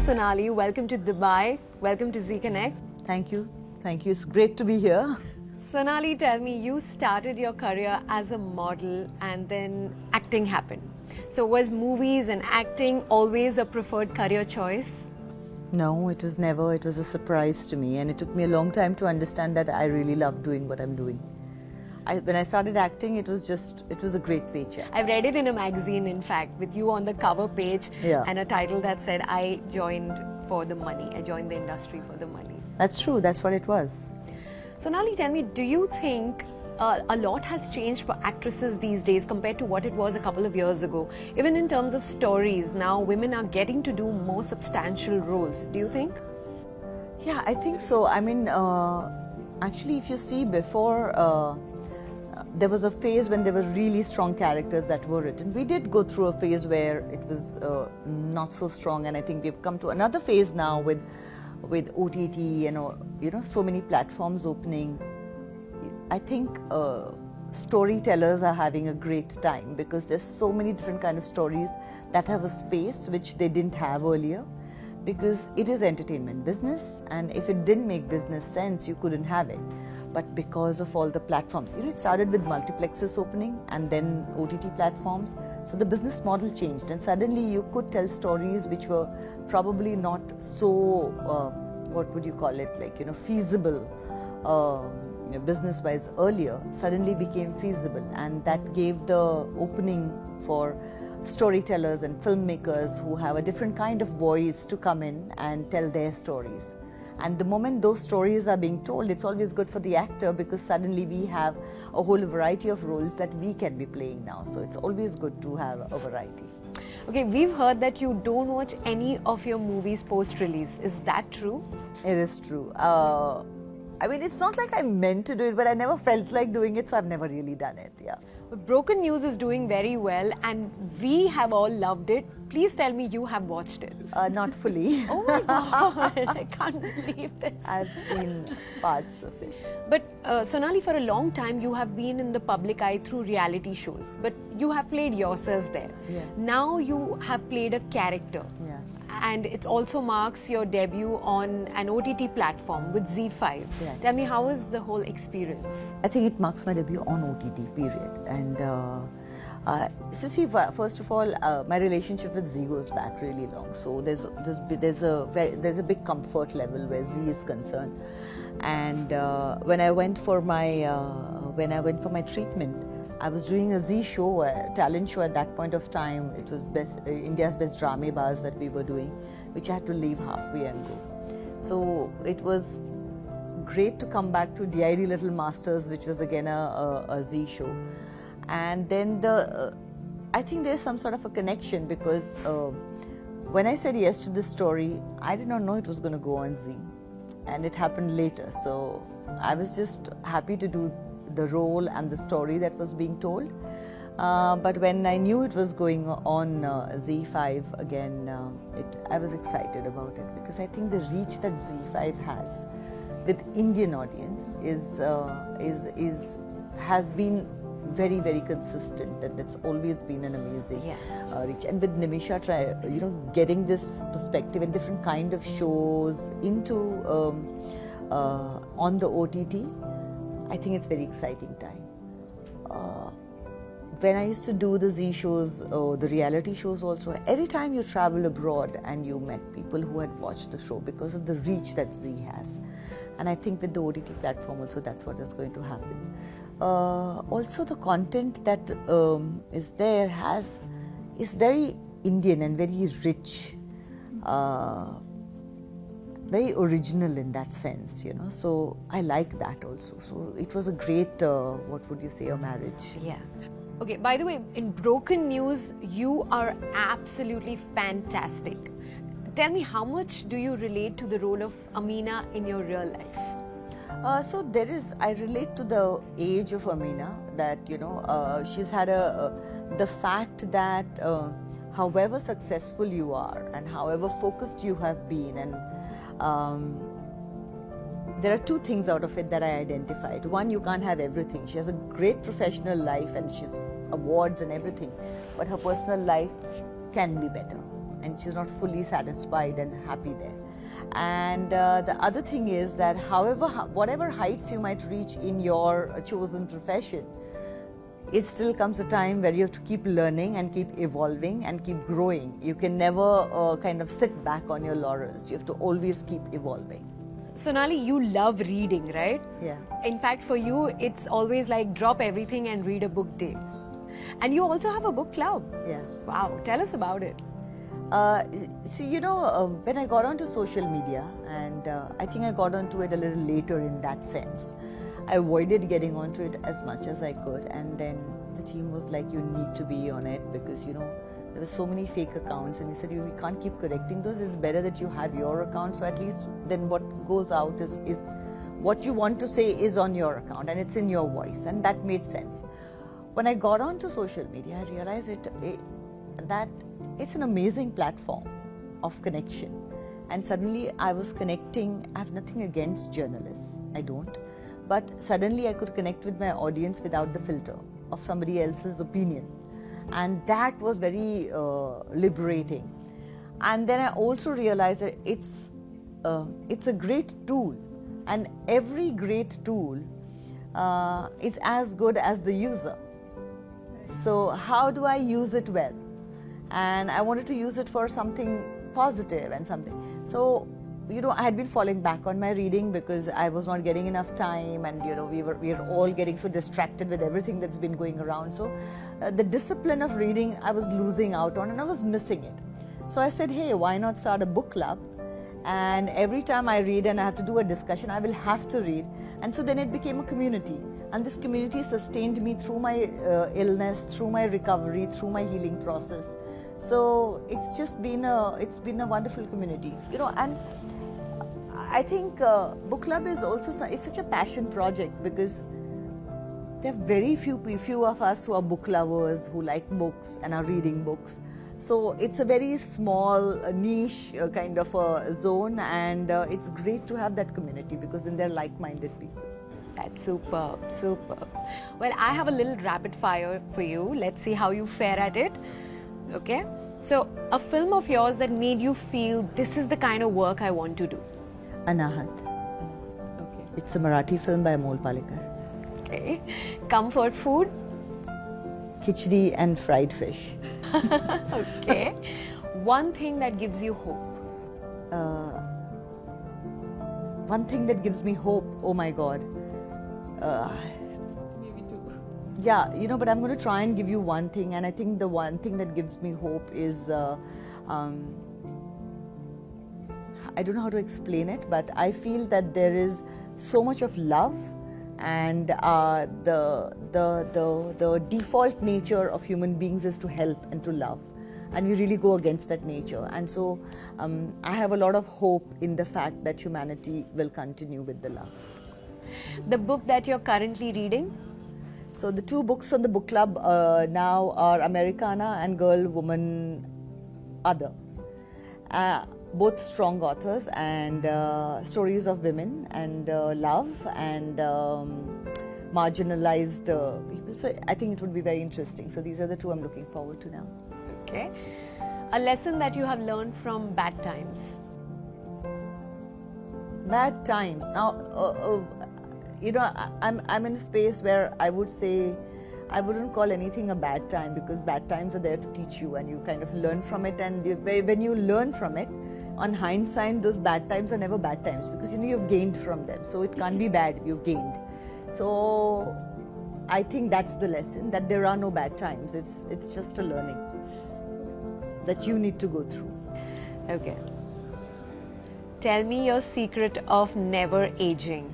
Sonali. Welcome to Dubai. Welcome to Zee Connect. Thank you. Thank you. It's great to be here. Sonali, tell me, you started your career as a model and then acting happened. So was movies and acting always a preferred career choice? No, it was never. It was a surprise to me, and it took me a long time to understand that I really love doing what I'm doing. When I started acting, it was a great paycheck. I've read it in a magazine, in fact, with you on the cover page, Yeah. and a title that said, I joined for the money. I joined the industry for the money. That's true. That's what it was. Sonali, tell me, do you think a lot has changed for actresses these days compared to what it was a couple of years ago? Even in terms of stories, now women are getting to do more substantial roles. Do you think? Yeah, I think so. I mean, actually, if you see before, there was a phase when there were really strong characters that were written. We did go through a phase where it was not so strong, and I think we've come to another phase now with OTT and so many platforms opening. I think storytellers are having a great time because there's so many different kind of stories that have a space which they didn't have earlier, because it is entertainment business, and if it didn't make business sense, you couldn't have it. But because of all the platforms, it started with multiplexes opening and then OTT platforms. So the business model changed, and suddenly you could tell stories which were probably not so, what would you call it, feasible business-wise earlier, suddenly became feasible, and that gave the opening for storytellers and filmmakers who have a different kind of voice to come in and tell their stories. And the moment those stories are being told, it's always good for the actor, because suddenly we have a whole variety of roles that we can be playing now. So it's always good to have a variety. Okay, we've heard that you don't watch any of your movies post-release. Is that true? It is true. I mean, it's not like I meant to do it, but I never felt like doing it, so I've never really done it, yeah. But Broken News is doing very well, and we have all loved it. Please tell me you have watched it. Not fully. Oh my God, I can't believe this. I've seen parts of it. But Sonali, for a long time you have been in the public eye through reality shows, but you have played yourself there. Yeah. Now you have played a character. Yeah. And it also marks your debut on an OTT platform with ZEE5. Yeah. Tell me, how was the whole experience? I think it marks my debut on OTT, period. And so see, first of all, my relationship with Zee goes back really long. So there's a big comfort level where Zee is concerned. And when I went for my treatment, I was doing a Zee show, a talent show at that point of time. It was India's Best Drama Bars that we were doing, which I had to leave halfway and go. So it was great to come back to DID Little Masters, which was again a Zee show. And then I think there's some sort of a connection, because when I said yes to this story, I did not know it was going to go on Zee, and it happened later. So I was just happy to do the role and the story that was being told. But when I knew it was going on ZEE5 again, I was excited about it, because I think the reach that ZEE5 has with Indian audience has been very, very consistent, and it's always been an amazing reach. And with Nimisha, getting this perspective and different kind of shows into on the OTT, I think it's very exciting time. When I used to do the Zee shows, the reality shows also, every time you travel abroad and you met people who had watched the show because of the reach that Zee has. And I think with the OTT platform also, that's what is going to happen. Also, the content that is there is very Indian and very rich. Very original in that sense, so I like that also. So it was a great, what would you say, a marriage. Yeah. Okay, by the way, in Broken News, you are absolutely fantastic. Tell me, how much do you relate to the role of Ameena in your real life? So I relate to the age of Ameena, that, she's had the fact that however successful you are and however focused you have been, and there are two things out of it that I identified. One, you can't have everything. She has a great professional life and she's awards and everything, but her personal life can be better. and she's not fully satisfied and happy there. And the other thing is that whatever heights you might reach in your chosen profession, it still comes a time where you have to keep learning and keep evolving and keep growing. You can never kind of sit back on your laurels. You have to always keep evolving. Sonali, you love reading, right? Yeah. In fact, for you, it's always like drop everything and read a book day. And you also have a book club. Yeah. Wow, tell us about it. When I got onto social media, and I think I got onto it a little later in that sense, I avoided getting onto it as much as I could, and then the team was like, you need to be on it because, there were so many fake accounts, and we said, we can't keep correcting those. It's better that you have your account, so at least then what goes out is what you want to say is on your account and it's in your voice, and that made sense. When I got onto social media, I realized that it's an amazing platform of connection. And suddenly I was connecting. I have nothing against journalists, I don't. But suddenly I could connect with my audience without the filter of somebody else's opinion. And that was very liberating. And then I also realized that it's a great tool. And every great tool is as good as the user. So how do I use it well? And I wanted to use it for something positive and something. So, I had been falling back on my reading because I was not getting enough time, and we were all getting so distracted with everything that's been going around. So the discipline of reading I was losing out on, and I was missing it. So I said, hey, why not start a book club? And every time I read and I have to do a discussion, I will have to read. And so then it became a community. And this community sustained me through my illness, through my recovery, through my healing process. So it's been a wonderful community, and I think book club is also it's such a passion project because there are very few of us who are book lovers, who like books and are reading books. So it's a very small niche kind of a zone, and it's great to have that community because then they're like-minded people. That's superb, superb. Well, I have a little rapid fire for you. Let's see how you fare at it. Okay, so a film of yours that made you feel this is the kind of work I want to do. Anahat. Okay. It's a Marathi film by Amol Palekar. Okay. Comfort food. Khichdi and fried fish. Okay. One thing that gives you hope. One thing that gives me hope. Oh my God. Maybe two. Yeah, but I'm going to try and give you one thing, and I think the one thing that gives me hope is, I don't know how to explain it, but I feel that there is so much of love, and the default nature of human beings is to help and to love, and we really go against that nature. And so I have a lot of hope in the fact that humanity will continue with the love. The book that you're currently reading? So the two books on the book club now are Americana and Girl, Woman, Other. Both strong authors, and stories of women and love and marginalized people. So I think it would be very interesting. So these are the two I'm looking forward to now. Okay. A lesson that you have learned from bad times? Bad times. Now, I'm in a space where I would say I wouldn't call anything a bad time, because bad times are there to teach you, and you kind of learn from it. And when you learn from it, on hindsight, those bad times are never bad times, because you've gained from them. So it can't be bad, you've gained. So I think that's the lesson, that there are no bad times. It's just a learning that you need to go through. Okay. Tell me your secret of never aging.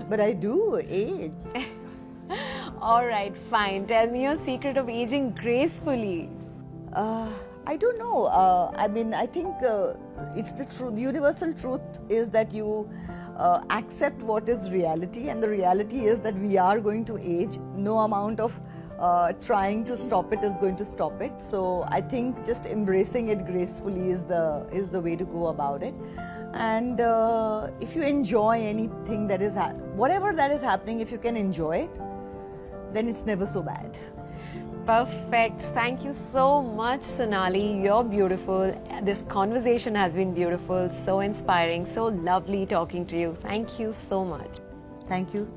But I do age. All right, fine. Tell me your secret of aging gracefully. I don't know. I think it's the truth. The universal truth is that you accept what is reality, and the reality is that we are going to age. No amount of trying to stop it is going to stop it. So I think just embracing it gracefully is the way to go about it. And if you enjoy anything that is whatever that is happening, if you can enjoy it, then it's never so bad. Perfect. Thank you so much, Sonali. You're beautiful. This conversation has been beautiful, so inspiring, so lovely talking to you. Thank you so much. Thank you.